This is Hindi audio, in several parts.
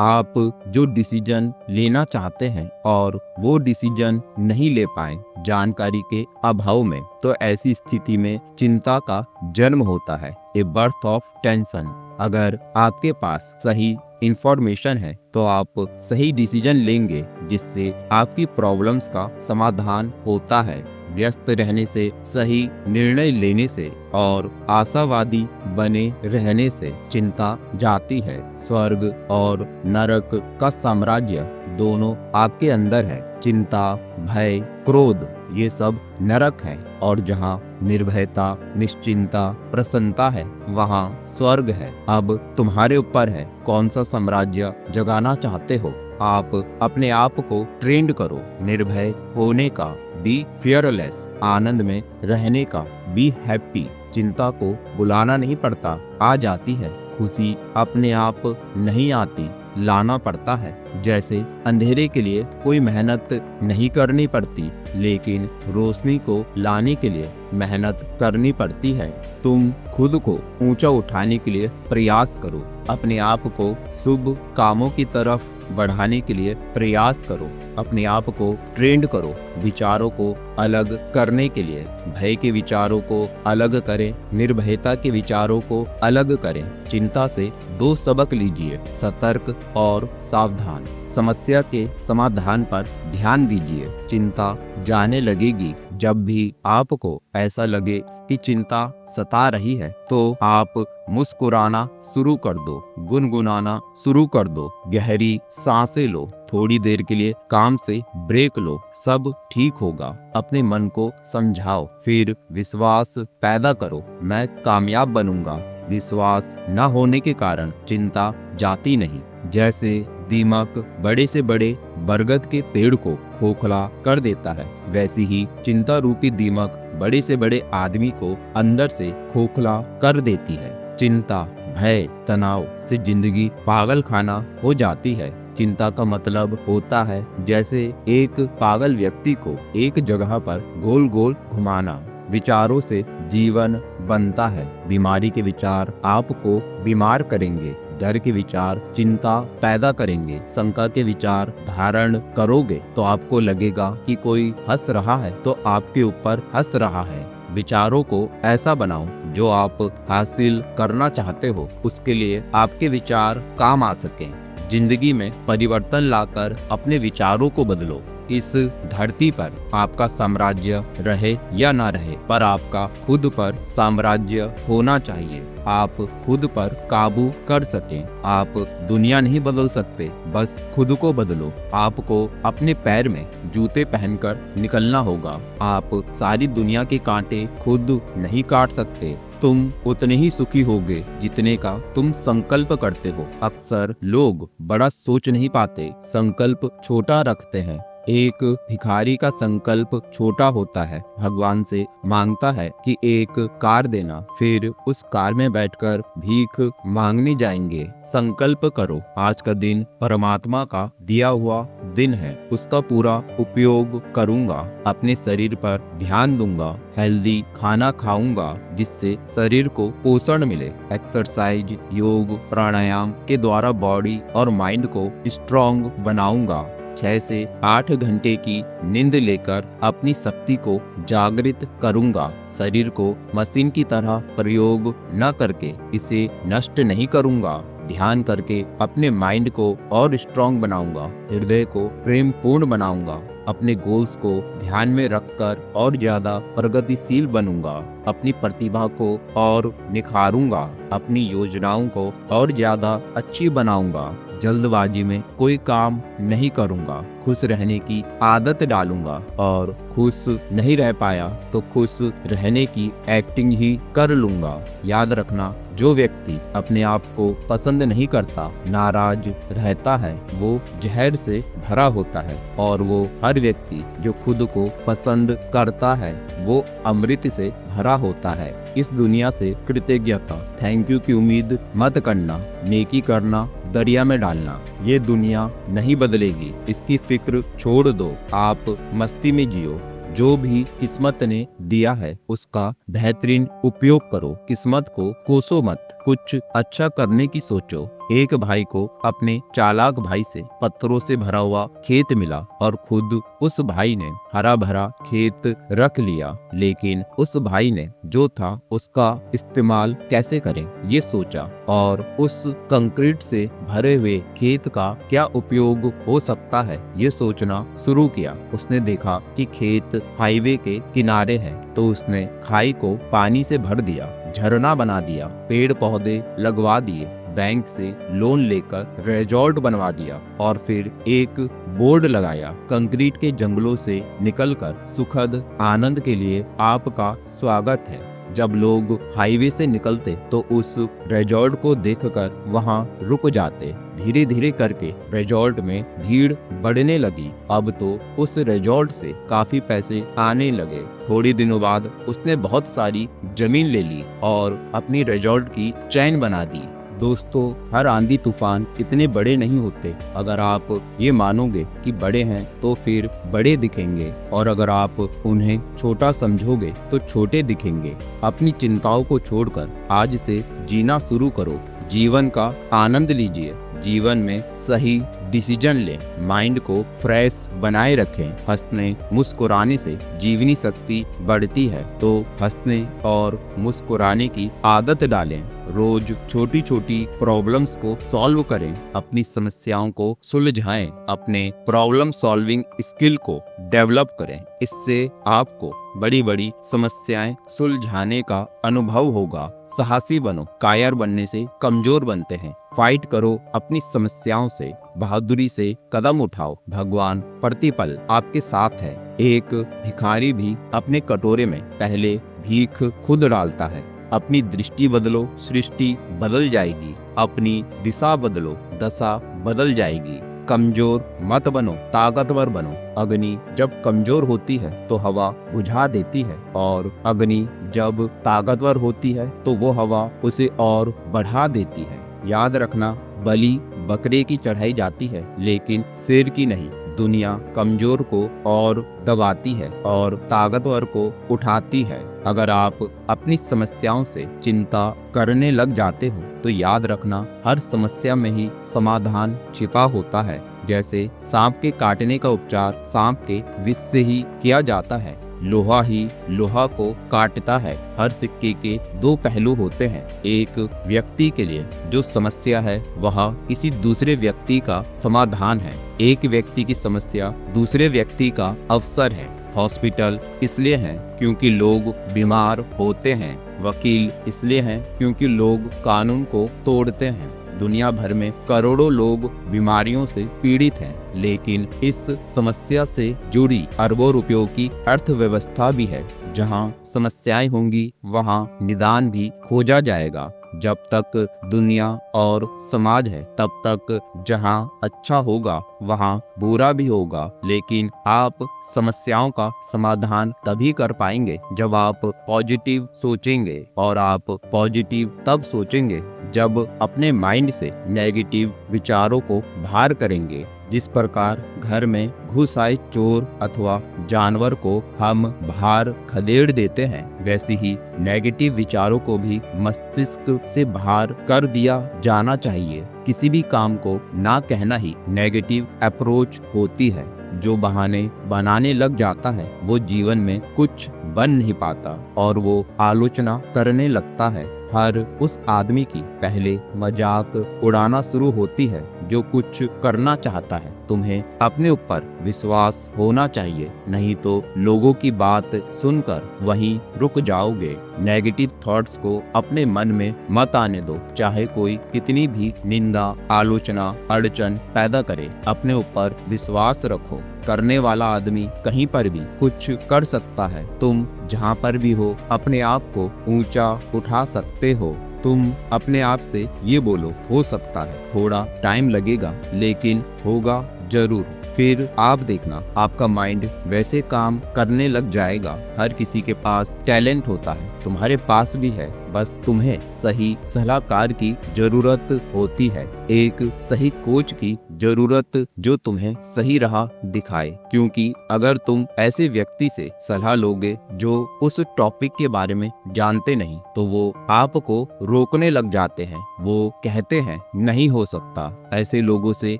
आप जो डिसीजन लेना चाहते हैं और वो डिसीजन नहीं ले पाए जानकारी के अभाव में, तो ऐसी स्थिति में चिंता का जन्म होता है, ए बर्थ ऑफ टेंशन। अगर आपके पास सही इंफॉर्मेशन है तो आप सही डिसीजन लेंगे, जिससे आपकी प्रॉब्लम्स का समाधान होता है। व्यस्त रहने से, सही निर्णय लेने से और आशावादी बने रहने से चिंता जाती है। स्वर्ग और नरक का साम्राज्य दोनों आपके अंदर है। चिंता, भय, क्रोध ये सब नरक है, और जहाँ निर्भयता, निश्चिंता, प्रसन्नता है वहाँ स्वर्ग है। अब तुम्हारे ऊपर है कौन सा साम्राज्य जगाना चाहते हो। आप अपने आप को ट्रेंड करो निर्भय होने का, बी फियरलेस, आनंद में रहने का, बी हैप्पी। चिंता को बुलाना नहीं पड़ता, आ जाती है। खुशी अपने आप नहीं आती, लाना पड़ता है। जैसे अंधेरे के लिए कोई मेहनत नहीं करनी पड़ती, लेकिन रोशनी को लाने के लिए मेहनत करनी पड़ती है। तुम खुद को ऊंचा उठाने के लिए प्रयास करो, अपने आप को शुभ कामों की तरफ बढ़ाने के लिए प्रयास करो, अपने आप को ट्रेंड करो विचारों को अलग करने के लिए। भय के विचारों को अलग करें, निर्भयता के विचारों को अलग करें। चिंता से दो सबक लीजिए, सतर्क और सावधान। समस्या के समाधान पर ध्यान दीजिए। चिंता जाने लगेगी जब भी आपको ऐसा लगे कि चिंता सता रही है, तो आप मुस्कुराना शुरू कर दो, गुनगुनाना शुरू कर दो, गहरी सांसें लो, थोड़ी देर के लिए काम से ब्रेक लो, सब ठीक होगा। अपने मन को समझाओ, फिर विश्वास पैदा करो, मैं कामयाब बनूंगा। विश्वास न होने के कारण चिंता जाती नहीं। जैसे दीमक बड़े से बड़े बरगद के पेड़ को खोखला कर देता है, वैसी ही चिंता रूपी दीमक बड़े से बड़े आदमी को अंदर से खोखला कर देती है। चिंता, भय, तनाव से जिंदगी पागल खाना हो जाती है। चिंता का मतलब होता है जैसे एक पागल व्यक्ति को एक जगह पर गोल गोल घुमाना। विचारों से जीवन बनता है। बीमारी के विचार आपको बीमार करेंगे, डर के विचार चिंता पैदा करेंगे, शंका के विचार धारण करोगे तो आपको लगेगा कि कोई हंस रहा है, तो आपके ऊपर हंस रहा है। विचारों को ऐसा बनाओ जो आप हासिल करना चाहते हो, उसके लिए आपके विचार काम आ सकें। जिंदगी में परिवर्तन लाकर अपने विचारों को बदलो। इस धरती पर आपका साम्राज्य रहे या ना रहे, पर आपका खुद पर साम्राज्य होना चाहिए। आप खुद पर काबू कर सकें। आप दुनिया नहीं बदल सकते, बस खुद को बदलो। आपको अपने पैर में जूते पहनकर निकलना होगा। आप सारी दुनिया के कांटे खुद नहीं काट सकते। तुम उतने ही सुखी होगे जितने का तुम संकल्प करते हो। अक्सर लोग बड़ा सोच नहीं पाते, संकल्प छोटा रखते हैं। एक भिखारी का संकल्प छोटा होता है, भगवान से मांगता है कि एक कार देना, फिर उस कार में बैठकर भीख मांगने जाएंगे। संकल्प करो, आज का दिन परमात्मा का दिया हुआ दिन है, उसका पूरा उपयोग करूंगा। अपने शरीर पर ध्यान दूंगा, हेल्दी खाना खाऊंगा जिससे शरीर को पोषण मिले। एक्सरसाइज, योग, प्राणायाम के द्वारा बॉडी और माइंड को स्ट्रॉन्ग बनाऊंगा। 6 से 8 घंटे की नींद लेकर अपनी शक्ति को जागृत करूंगा। शरीर को मशीन की तरह प्रयोग न करके इसे नष्ट नहीं करूंगा। ध्यान करके अपने माइंड को और स्ट्रॉन्ग बनाऊंगा। हृदय को प्रेम पूर्ण बनाऊंगा। अपने गोल्स को ध्यान में रखकर और ज्यादा प्रगतिशील बनूंगा। अपनी प्रतिभा को और निखारूंगा। अपनी योजनाओं को और ज्यादा अच्छी बनाऊंगा। जल्दबाजी में कोई काम नहीं करूंगा। खुश रहने की आदत डालूंगा, और खुश नहीं रह पाया तो खुश रहने की एक्टिंग ही कर लूंगा। याद रखना, जो व्यक्ति अपने आप को पसंद नहीं करता, नाराज रहता है, वो जहर से भरा होता है, और वो हर व्यक्ति जो खुद को पसंद करता है वो अमृत से भरा होता है। इस दुनिया से कृतज्ञता, थैंक यू की उम्मीद मत करना। नेकी करना, दरिया में डालना। ये दुनिया नहीं बदलेगी, इसकी फिक्र छोड़ दो। आप मस्ती में जियो। जो भी किस्मत ने दिया है उसका बेहतरीन उपयोग करो। किस्मत को कोसो मत, कुछ अच्छा करने की सोचो। एक भाई को अपने चालाक भाई से पत्थरों से भरा हुआ खेत मिला और खुद उस भाई ने हरा भरा खेत रख लिया, लेकिन उस भाई ने जो था उसका इस्तेमाल कैसे करें ये सोचा और उस कंक्रीट से भरे हुए खेत का क्या उपयोग हो सकता है ये सोचना शुरू किया। उसने देखा कि खेत हाईवे के किनारे है, तो उसने खाई को पानी से भर दिया, झरना बना दिया, पेड़ पौधे लगवा दिए, बैंक से लोन लेकर रिजॉर्ट बनवा दिया और फिर एक बोर्ड लगाया, कंक्रीट के जंगलों से निकलकर सुखद आनंद के लिए आपका स्वागत है। जब लोग हाईवे से निकलते तो उस रिजॉर्ट को देखकर वहां रुक जाते। धीरे धीरे करके रिजॉर्ट में भीड़ बढ़ने लगी। अब तो उस रिजॉर्ट से काफी पैसे आने लगे। थोड़ी दिनों बाद उसने बहुत सारी जमीन ले ली और अपनी रिजॉर्ट की चैन बना दी। दोस्तों, हर आंधी तूफान इतने बड़े नहीं होते। अगर आप ये मानोगे कि बड़े हैं तो फिर बड़े दिखेंगे, और अगर आप उन्हें छोटा समझोगे तो छोटे दिखेंगे। अपनी चिंताओं को छोड़कर आज से जीना शुरू करो। जीवन का आनंद लीजिए। जीवन में सही डिसीजन लें। माइंड को फ्रेश बनाए रखें। हंसने मुस्कुराने से जीवनी शक्ति बढ़ती है, तो हंसने और मुस्कुराने की आदत डालें। रोज छोटी छोटी प्रॉब्लम्स को सॉल्व करें। अपनी समस्याओं को सुलझाएं। अपने प्रॉब्लम सॉल्विंग स्किल को डेवलप करें। इससे आपको बड़ी बड़ी समस्याएं सुलझाने का अनुभव होगा। साहसी बनो। कायर बनने से कमजोर बनते हैं। फाइट करो अपनी समस्याओं से। बहादुरी से कदम उठाओ। भगवान प्रतिपल आपके साथ है। एक भिखारी भी अपने कटोरे में पहले भीख खुद डालता है। अपनी दृष्टि बदलो, सृष्टि बदल जाएगी। अपनी दिशा बदलो, दशा बदल जाएगी। कमजोर मत बनो, ताकतवर बनो। अग्नि जब कमजोर होती है तो हवा बुझा देती है, और अग्नि जब ताकतवर होती है तो वो हवा उसे और बढ़ा देती है। याद रखना, बलि बकरे की चढ़ाई जाती है, लेकिन शेर की नहीं। दुनिया कमजोर को और दबाती है और ताकतवर को उठाती है। अगर आप अपनी समस्याओं से चिंता करने लग जाते हो तो याद रखना, हर समस्या में ही समाधान छिपा होता है। जैसे सांप के काटने का उपचार सांप के विष से ही किया जाता है, लोहा ही लोहा को काटता है। हर सिक्के के दो पहलू होते हैं। एक व्यक्ति के लिए जो समस्या है वह किसी दूसरे व्यक्ति का समाधान है। एक व्यक्ति की समस्या दूसरे व्यक्ति का अवसर है। हॉस्पिटल इसलिए हैं क्योंकि लोग बीमार होते हैं। वकील इसलिए हैं क्योंकि लोग कानून को तोड़ते हैं। दुनिया भर में करोड़ों लोग बीमारियों से पीड़ित हैं, लेकिन इस समस्या से जुड़ी अरबों रुपयों की अर्थव्यवस्था भी है। जहां समस्याएं होंगी वहां निदान भी खोजा जाएगा। जब तक दुनिया और समाज है तब तक जहां अच्छा होगा वहां बुरा भी होगा। लेकिन आप समस्याओं का समाधान तभी कर पाएंगे जब आप पॉजिटिव सोचेंगे, और आप पॉजिटिव तब सोचेंगे जब अपने माइंड से नेगेटिव विचारों को बाहर करेंगे। जिस प्रकार घर में घुस आए चोर अथवा जानवर को हम बाहर खदेड़ देते हैं, वैसे ही नेगेटिव विचारों को भी मस्तिष्क से बाहर कर दिया जाना चाहिए। किसी भी काम को ना कहना ही नेगेटिव अप्रोच होती है। जो बहाने बनाने लग जाता है वो जीवन में कुछ बन नहीं पाता और वो आलोचना करने लगता है। हर उस आदमी की पहले मजाक उड़ाना शुरू होती है जो कुछ करना चाहता है। तुम्हें अपने ऊपर विश्वास होना चाहिए, नहीं तो लोगों की बात सुनकर वहीं रुक जाओगे। नेगेटिव थॉट्स को अपने मन में मत आने दो, चाहे कोई कितनी भी निंदा, आलोचना, अड़चन पैदा करे। अपने ऊपर विश्वास रखो। करने वाला आदमी कहीं पर भी कुछ कर सकता है। तुम जहाँ पर भी हो अपने आप को ऊंचा उठा सकते हो। तुम अपने आप से ये बोलो, हो सकता है, थोड़ा टाइम लगेगा लेकिन होगा जरूर। फिर आप देखना आपका माइंड वैसे काम करने लग जाएगा। हर किसी के पास टैलेंट होता है, तुम्हारे पास भी है, बस तुम्हें सही सलाहकार की जरूरत होती है, एक सही कोच की जरूरत जो तुम्हें सही राह दिखाए। क्योंकि अगर तुम ऐसे व्यक्ति से सलाह लोगे जो उस टॉपिक के बारे में जानते नहीं, तो वो आपको रोकने लग जाते हैं। वो कहते हैं नहीं हो सकता। ऐसे लोगों से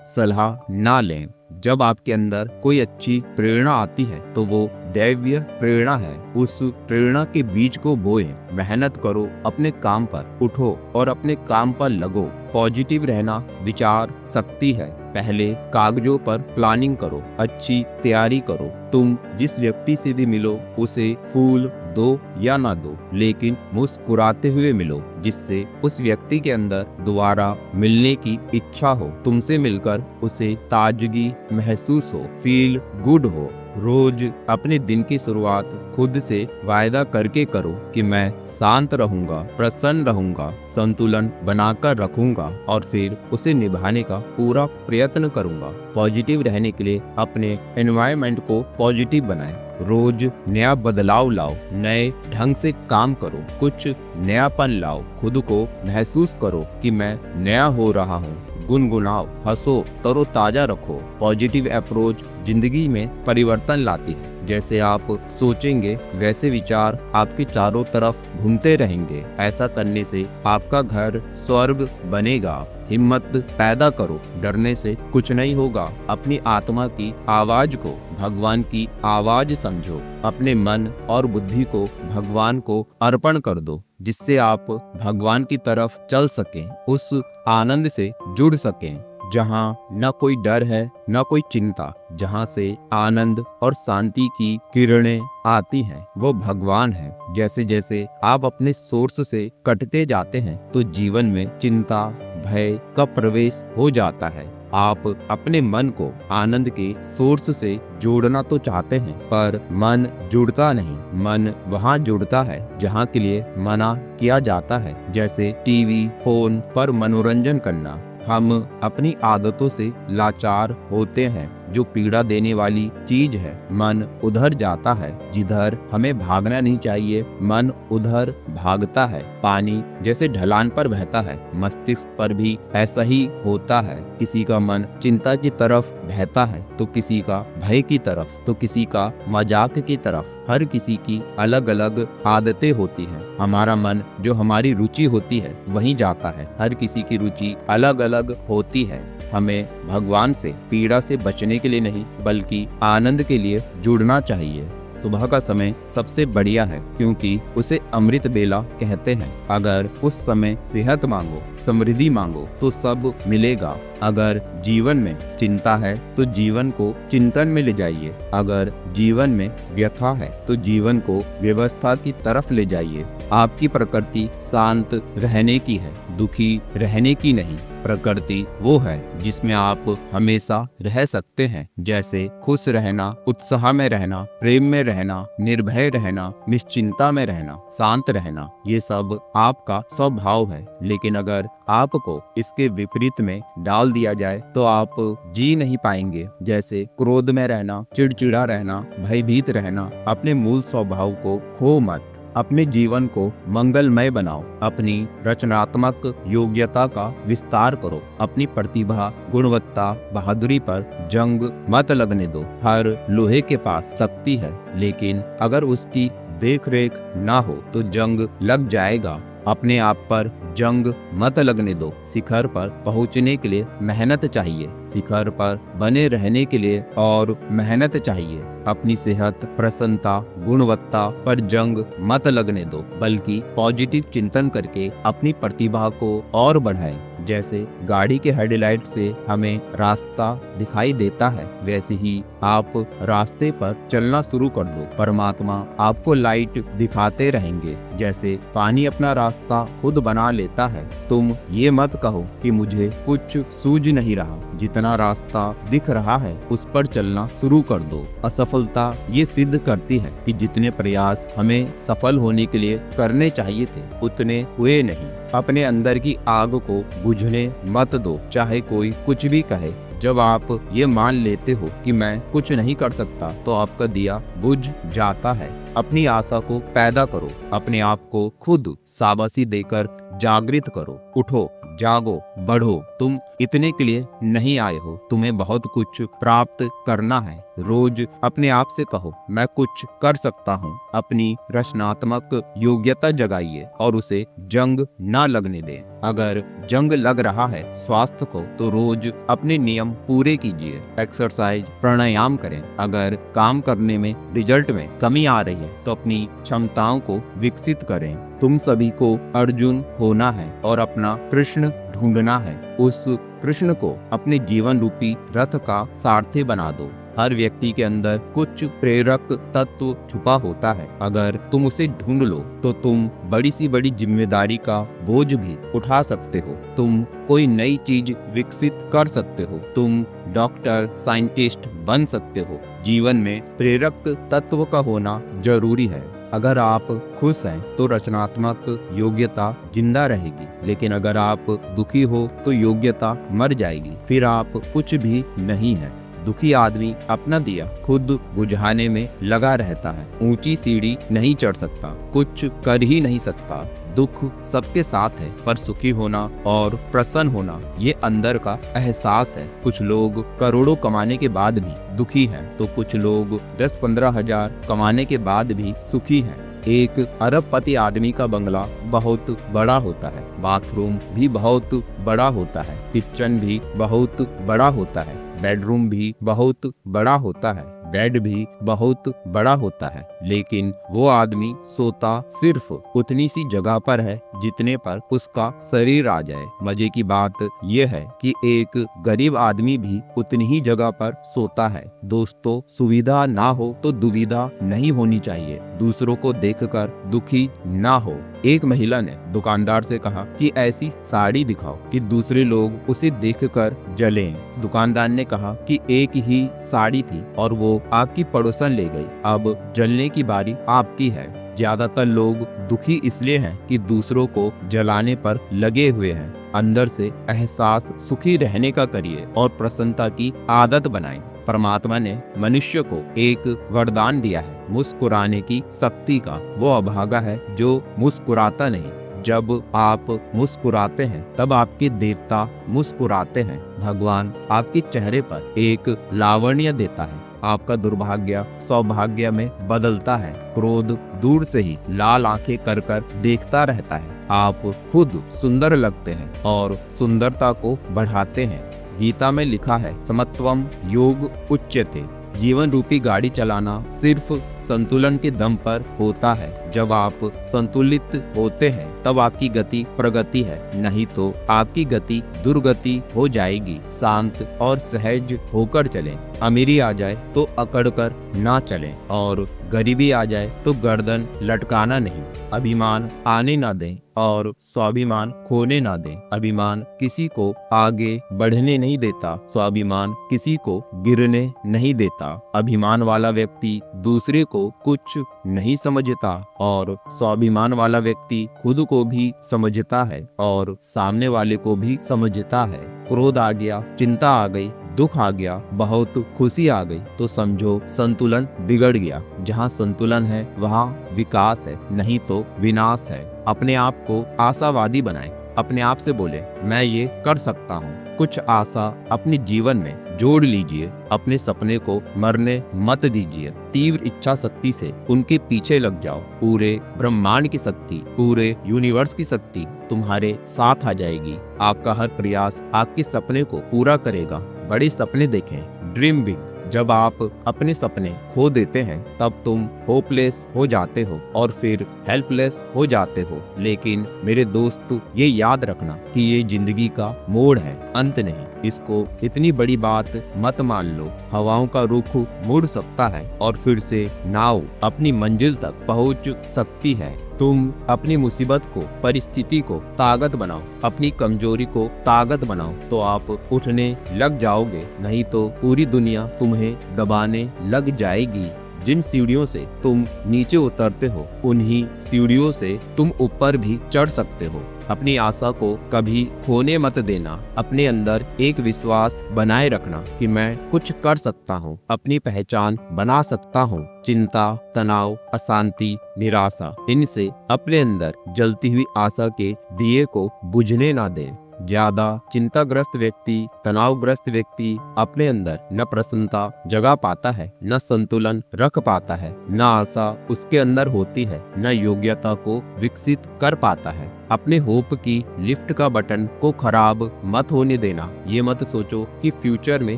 सलाह ना लें। जब आपके अंदर कोई अच्छी प्रेरणा आती है तो वो दैवीय प्रेरणा है। उस प्रेरणा के बीज को बोए, मेहनत करो, अपने काम पर उठो और अपने काम पर लगो। पॉजिटिव रहना विचार शक्ति है। पहले कागजों पर प्लानिंग करो, अच्छी तैयारी करो। तुम जिस व्यक्ति से भी मिलो उसे फूल दो या ना दो, लेकिन मुस्कुराते हुए मिलो, जिससे उस व्यक्ति के अंदर दोबारा मिलने की इच्छा हो, तुमसे मिलकर उसे ताजगी महसूस हो, फील गुड हो। रोज अपने दिन की शुरुआत खुद से वायदा करके करो कि मैं शांत रहूंगा, प्रसन्न रहूंगा, संतुलन बनाकर रखूंगा और फिर उसे निभाने का पूरा प्रयत्न करूंगा। पॉजिटिव रहने के लिए अपने एनवायरनमेंट को पॉजिटिव बनाएं। रोज नया बदलाव लाओ, नए ढंग से काम करो, कुछ नयापन लाओ, खुद को महसूस करो कि मैं नया हो रहा हूँ। गुनगुनाओ, हंसो, तरोताजा रखो। पॉजिटिव अप्रोच जिंदगी में परिवर्तन लाती है। जैसे आप सोचेंगे वैसे विचार आपके चारों तरफ घूमते रहेंगे। ऐसा करने से आपका घर स्वर्ग बनेगा। हिम्मत पैदा करो, डरने से कुछ नहीं होगा। अपनी आत्मा की आवाज को भगवान की आवाज समझो। अपने मन और बुद्धि को भगवान को अर्पण कर दो, जिससे आप भगवान की तरफ चल सकें, उस आनंद से जुड़ सकें जहाँ न कोई डर है न कोई चिंता। जहाँ से आनंद और शांति की किरणें आती हैं वो भगवान है। जैसे जैसे आप अपने सोर्स से कटते जाते हैं तो जीवन में चिंता भय का प्रवेश हो जाता है। आप अपने मन को आनंद के सोर्स से जोड़ना तो चाहते हैं, पर मन जुड़ता नहीं। मन वहाँ जुड़ता है जहाँ के लिए मना किया जाता है, जैसे टीवी फोन पर मनोरंजन करना। हम अपनी आदतों से लाचार होते हैं, जो पीड़ा देने वाली चीज है। मन उधर जाता है जिधर हमें भागना नहीं चाहिए, मन उधर भागता है। पानी जैसे ढलान पर बहता है, मस्तिष्क पर भी ऐसा ही होता है। किसी का मन चिंता की तरफ बहता है तो किसी का भय की तरफ, तो किसी का मजाक की तरफ। हर किसी की अलग अलग आदतें होती हैं। हमारा मन जो हमारी रुचि होती है वहीं जाता है। हर किसी की रुचि अलग अलग होती है। हमें भगवान से पीड़ा से बचने के लिए नहीं, बल्कि आनंद के लिए जुड़ना चाहिए। सुबह का समय सबसे बढ़िया है, क्योंकि उसे अमृत बेला कहते हैं। अगर उस समय सेहत मांगो, समृद्धि मांगो तो सब मिलेगा। अगर जीवन में चिंता है तो जीवन को चिंतन में ले जाइए। अगर जीवन में व्यथा है तो जीवन को व्यवस्था की तरफ ले जाइए। आपकी प्रकृति शांत रहने की है, दुखी रहने की नहीं। प्रकृति वो है जिसमें आप हमेशा रह सकते हैं, जैसे खुश रहना, उत्साह में रहना, प्रेम में रहना, निर्भय रहना, निश्चिंता में रहना, शांत रहना। ये सब आपका स्वभाव है। लेकिन अगर आपको इसके विपरीत में डाल दिया जाए तो आप जी नहीं पाएंगे। जैसे क्रोध में रहना, चिड़चिड़ा रहना, भयभीत रहना। अपने मूल स्वभाव को खो मत। अपने जीवन को मंगलमय बनाओ। अपनी रचनात्मक योग्यता का विस्तार करो। अपनी प्रतिभा, गुणवत्ता, बहादुरी पर जंग मत लगने दो। हर लोहे के पास शक्ति है, लेकिन अगर उसकी देखरेख ना हो तो जंग लग जाएगा। अपने आप पर जंग मत लगने दो। शिखर पर पहुंचने के लिए मेहनत चाहिए। शिखर पर बने रहने के लिए और मेहनत चाहिए। अपनी सेहत, प्रसन्नता, गुणवत्ता पर जंग मत लगने दो, बल्कि पॉजिटिव चिंतन करके अपनी प्रतिभा को और बढ़ाएं। जैसे गाड़ी के हेडलाइट से हमें रास्ता दिखाई देता है, वैसे ही आप रास्ते पर चलना शुरू कर दो। परमात्मा आपको लाइट दिखाते रहेंगे। जैसे पानी अपना रास्ता खुद बना लेता है, तुम ये मत कहो कि मुझे कुछ सूझ नहीं रहा। जितना रास्ता दिख रहा है उस पर चलना शुरू कर दो। असफलता ये सिद्ध करती है कि जितने प्रयास हमें सफल होने के लिए करने चाहिए थे उतने हुए नहीं। अपने अंदर की आग को बुझने मत दो, चाहे कोई कुछ भी कहे। जब आप ये मान लेते हो कि मैं कुछ नहीं कर सकता, तो आपका दिया बुझ जाता है। अपनी आशा को पैदा करो, अपने आप को खुद शाबाशी देकर जागृत करो। उठो, जागो, बढ़ो। तुम इतने के लिए नहीं आए हो, तुम्हें बहुत कुछ प्राप्त करना है। रोज अपने आप से कहो, मैं कुछ कर सकता हूँ। अपनी रचनात्मक योग्यता जगाइए और उसे जंग ना लगने दें। अगर जंग लग रहा है स्वास्थ्य को, तो रोज अपने नियम पूरे कीजिए। एक्सरसाइज, प्राणायाम करें। अगर काम करने में, रिजल्ट में कमी आ रही है, तो अपनी क्षमताओं को विकसित करें। तुम सभी को अर्जुन होना है और अपना कृष्ण ढूंढना है। उस कृष्ण को अपने जीवन रूपी रथ का सारथी बना दो। हर व्यक्ति के अंदर कुछ प्रेरक तत्व छुपा होता है। अगर तुम उसे ढूंढ लो, तो तुम बड़ी सी बड़ी जिम्मेदारी का बोझ भी उठा सकते हो। तुम कोई नई चीज विकसित कर सकते हो। तुम डॉक्टर, साइंटिस्ट बन सकते हो। जीवन में प्रेरक तत्व का होना जरूरी है। अगर आप खुश हैं, तो रचनात्मक योग्यता जिंदा रहेगी। लेकिन अगर आप दुखी हो, तो योग्यता मर जाएगी। फिर आप कुछ भी नहीं है। दुखी आदमी अपना दिया खुद बुझाने में लगा रहता है। ऊंची सीढ़ी नहीं चढ़ सकता, कुछ कर ही नहीं सकता। दुख सबके साथ है, पर सुखी होना और प्रसन्न होना ये अंदर का एहसास है। कुछ लोग करोड़ों कमाने के बाद भी दुखी हैं, तो कुछ लोग 10-15 हजार कमाने के बाद भी सुखी हैं। एक अरबपति आदमी का बंगला बहुत बड़ा होता है, बाथरूम भी बहुत बड़ा होता है, किचन भी बहुत बड़ा होता है, बेडरूम भी बहुत बड़ा होता है, बेड भी बहुत बड़ा होता है। लेकिन वो आदमी सोता सिर्फ उतनी सी जगह पर है जितने पर उसका शरीर आ जाए। मजे की बात यह है कि एक गरीब आदमी भी उतनी ही जगह पर सोता है। दोस्तों, सुविधा ना हो तो दुविधा नहीं होनी चाहिए। दूसरों को देखकर दुखी ना हो। एक महिला ने दुकानदार से कहा कि ऐसी साड़ी दिखाओ कि दूसरे लोग उसे देखकर जलें। दुकानदार ने कहा कि एक ही साड़ी थी और वो आपकी पड़ोसन ले गई। अब जलने की बारी आपकी है। ज्यादातर लोग दुखी इसलिए हैं कि दूसरों को जलाने पर लगे हुए हैं। अंदर से एहसास सुखी रहने का करिए और प्रसन्नता की आदत बनाएं। परमात्मा ने मनुष्य को एक वरदान दिया है, मुस्कुराने की शक्ति का। वो अभागा है जो मुस्कुराता नहीं। जब आप मुस्कुराते हैं, तब आपके देवता मुस्कुराते हैं। भगवान आपके चेहरे पर एक लावण्य देता है। आपका दुर्भाग्य सौभाग्य में बदलता है। क्रोध दूर से ही लाल आंखें कर कर देखता रहता है। आप खुद सुंदर लगते हैं और सुंदरता को बढ़ाते हैं। गीता में लिखा है, समत्वम योग उच्यते। जीवन रूपी गाड़ी चलाना सिर्फ संतुलन के दम पर होता है। जब आप संतुलित होते हैं, तब आपकी गति प्रगति है, नहीं तो आपकी गति दुर्गति हो जाएगी। शांत और सहज होकर चलें। अमीरी आ जाए तो अकड़ कर ना चलें और गरीबी आ जाए तो गर्दन लटकाना नहीं। अभिमान आने ना दें और स्वाभिमान खोने ना दें। अभिमान किसी को आगे बढ़ने नहीं देता, स्वाभिमान किसी को गिरने नहीं देता। अभिमान वाला व्यक्ति दूसरे को कुछ नहीं समझता और स्वाभिमान वाला व्यक्ति खुद को भी समझता है और सामने वाले को भी समझता है। क्रोध आ गया, चिंता आ गई, दुख आ गया, बहुत खुशी आ गई, तो समझो संतुलन बिगड़ गया। जहाँ संतुलन है वहाँ विकास है, नहीं तो विनाश है। अपने आप को आशावादी बनाएं। अपने आप से बोले, मैं ये कर सकता हूँ। कुछ आशा अपने जीवन में जोड़ लीजिए। अपने सपने को मरने मत दीजिए। तीव्र इच्छा शक्ति से उनके पीछे लग जाओ। पूरे ब्रह्मांड की शक्ति, पूरे यूनिवर्स की शक्ति तुम्हारे साथ आ जाएगी। आपका हर प्रयास आपके सपने को पूरा करेगा। बड़े सपने देखें, ड्रीम बिग। जब आप अपने सपने खो देते हैं, तब तुम होपलेस हो जाते हो और फिर हेल्पलेस हो जाते हो। लेकिन मेरे दोस्त, ये याद रखना कि ये जिंदगी का मोड़ है, अंत नहीं। इसको इतनी बड़ी बात मत मान लो। हवाओं का रुख मुड़ सकता है और फिर से नाव अपनी मंजिल तक पहुंच सकती है। तुम अपनी मुसीबत को, परिस्थिति को ताकत बनाओ, अपनी कमजोरी को ताकत बनाओ, तो आप उठने लग जाओगे। नहीं तो पूरी दुनिया तुम्हें दबाने लग जाएगी। जिन सीढ़ियों से तुम नीचे उतरते हो उन्हीं सीढ़ियों से तुम ऊपर भी चढ़ सकते हो। अपनी आशा को कभी खोने मत देना। अपने अंदर एक विश्वास बनाए रखना कि मैं कुछ कर सकता हूँ, अपनी पहचान बना सकता हूँ। चिंता, तनाव, अशांति, निराशा, इनसे अपने अंदर जलती हुई आशा के दिए को बुझने ना दें। ज्यादा चिंताग्रस्त व्यक्ति, तनावग्रस्त व्यक्ति अपने अंदर न प्रसन्नता जगा पाता है, न संतुलन रख पाता है, न आशा उसके अंदर होती है, न योग्यता को विकसित कर पाता है। अपने होप की लिफ्ट का बटन को खराब मत होने देना। ये मत सोचो कि फ्यूचर में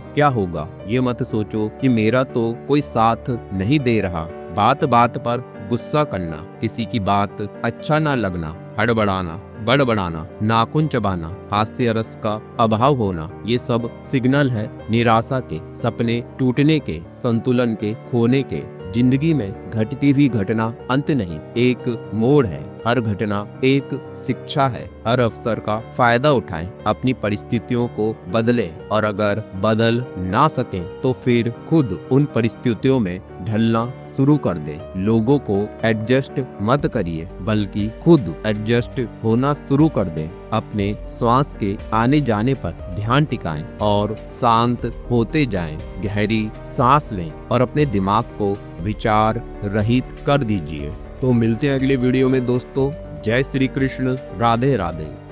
क्या होगा। ये मत सोचो कि मेरा तो कोई साथ नहीं दे रहा। बात बात पर गुस्सा करना, किसी की बात अच्छा ना लगना, हड़बड़ाना, बड़बड़ाना, नाखून चबाना, हास्य रस का अभाव होना, ये सब सिग्नल है निराशा के, सपने टूटने के, संतुलन के खोने के। जिंदगी में घटती हुई घटना अंत नहीं, एक मोड़ है। हर घटना एक शिक्षा है। हर अवसर का फायदा उठाएं, अपनी परिस्थितियों को बदलें और अगर बदल ना सकें तो फिर खुद उन परिस्थितियों में ढलना शुरू कर दें। लोगों को एडजस्ट मत करिए बल्कि खुद एडजस्ट होना शुरू कर दें। अपने श्वास के आने जाने पर ध्यान टिकाएं और शांत होते जाएं। गहरी सांस लें और अपने दिमाग को विचार रहित कर दीजिए। तो मिलते हैं अगले वीडियो में दोस्तों। जय श्री कृष्ण, राधे राधे।